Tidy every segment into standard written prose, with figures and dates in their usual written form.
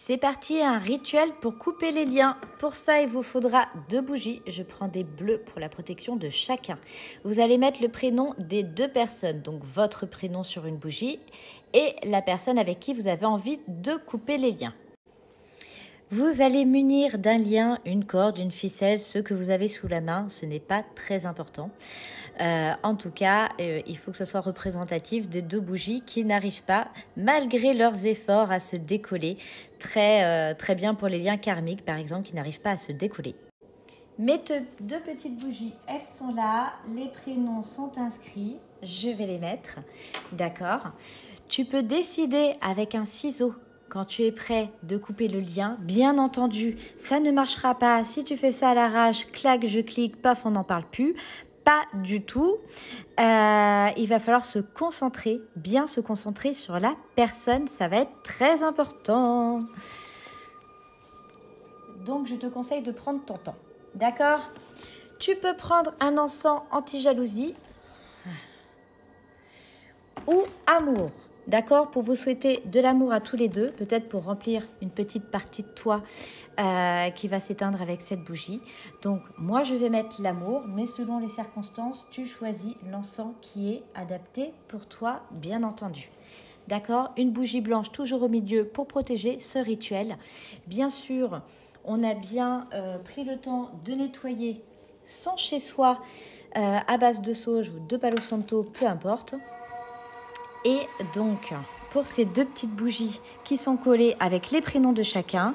C'est parti, un rituel pour couper les liens. Pour ça, il vous faudra 2 bougies. Je prends des bleus pour la protection de chacun. Vous allez mettre le prénom des 2 personnes, donc votre prénom sur une bougie et la personne avec qui vous avez envie de couper les liens. Vous allez munir d'un lien, une corde, une ficelle, ce que vous avez sous la main. Ce n'est pas très important. En tout cas, il faut que ce soit représentatif des 2 bougies qui n'arrivent pas, malgré leurs efforts, à se décoller. Très bien pour les liens karmiques, par exemple, qui n'arrivent pas à se décoller. Mes 2 petites bougies, elles sont là. Les prénoms sont inscrits. Je vais les mettre. D'accord. Tu peux décider avec un ciseau, quand tu es prêt de couper le lien, bien entendu, ça ne marchera pas. Si tu fais ça à l'arrache, clac, je clique, paf, on n'en parle plus. Pas du tout. Il va falloir se concentrer, bien se concentrer sur la personne. Ça va être très important. Donc, je te conseille de prendre ton temps. D'accord? Tu peux prendre un encens anti-jalousie ou amour. D'accord, pour vous souhaiter de l'amour à tous les 2, peut-être pour remplir une petite partie de toi qui va s'éteindre avec cette bougie. Donc, moi, je vais mettre l'amour, mais selon les circonstances, tu choisis l'encens qui est adapté pour toi, bien entendu. D'accord, une bougie blanche toujours au milieu pour protéger ce rituel. Bien sûr, on a bien pris le temps de nettoyer son chez-soi à base de sauge ou de palo santo, peu importe. Et donc, pour ces 2 petites bougies qui sont collées avec les prénoms de chacun,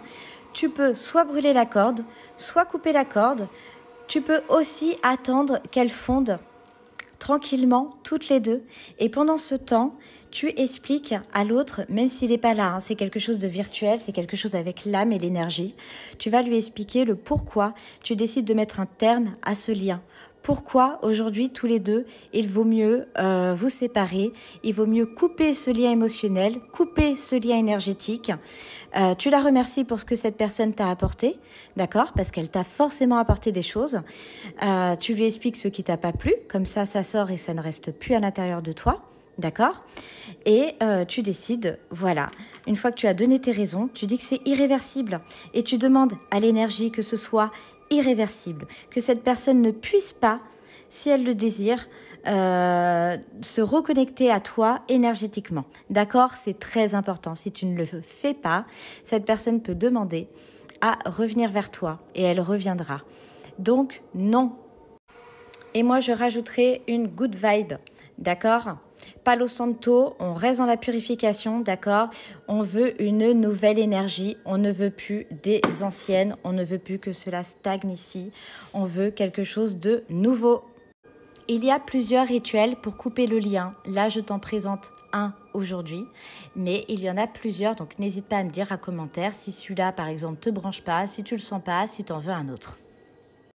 tu peux soit brûler la corde, soit couper la corde. Tu peux aussi attendre qu'elles fondent tranquillement, toutes les 2. Et pendant ce temps, tu expliques à l'autre, même s'il n'est pas là, c'est quelque chose de virtuel, c'est quelque chose avec l'âme et l'énergie. Tu vas lui expliquer le pourquoi tu décides de mettre un terme à ce lien. Pourquoi aujourd'hui, tous les 2, il vaut mieux vous séparer, il vaut mieux couper ce lien émotionnel, couper ce lien énergétique. Tu la remercies pour ce que cette personne t'a apporté, d'accord? Parce qu'elle t'a forcément apporté des choses. Tu lui expliques ce qui t'a pas plu, comme ça sort et ça ne reste plus à l'intérieur de toi, d'accord? Et tu décides, voilà, une fois que tu as donné tes raisons, tu dis que c'est irréversible et tu demandes à l'énergie que ce soit irréversible, que cette personne ne puisse pas, si elle le désire, se reconnecter à toi énergétiquement. D'accord? C'est très important. Si tu ne le fais pas, cette personne peut demander à revenir vers toi et elle reviendra. Donc, non. Et moi, je rajouterai une good vibe. D'accord? Palo santo, on reste dans la purification, d'accord? On veut une nouvelle énergie, on ne veut plus des anciennes, on ne veut plus que cela stagne ici, on veut quelque chose de nouveau. Il y a plusieurs rituels pour couper le lien. Là, je t'en présente un aujourd'hui, mais il y en a plusieurs, donc n'hésite pas à me dire en commentaire si celui-là, par exemple, te branche pas, si tu le sens pas, si tu en veux un autre.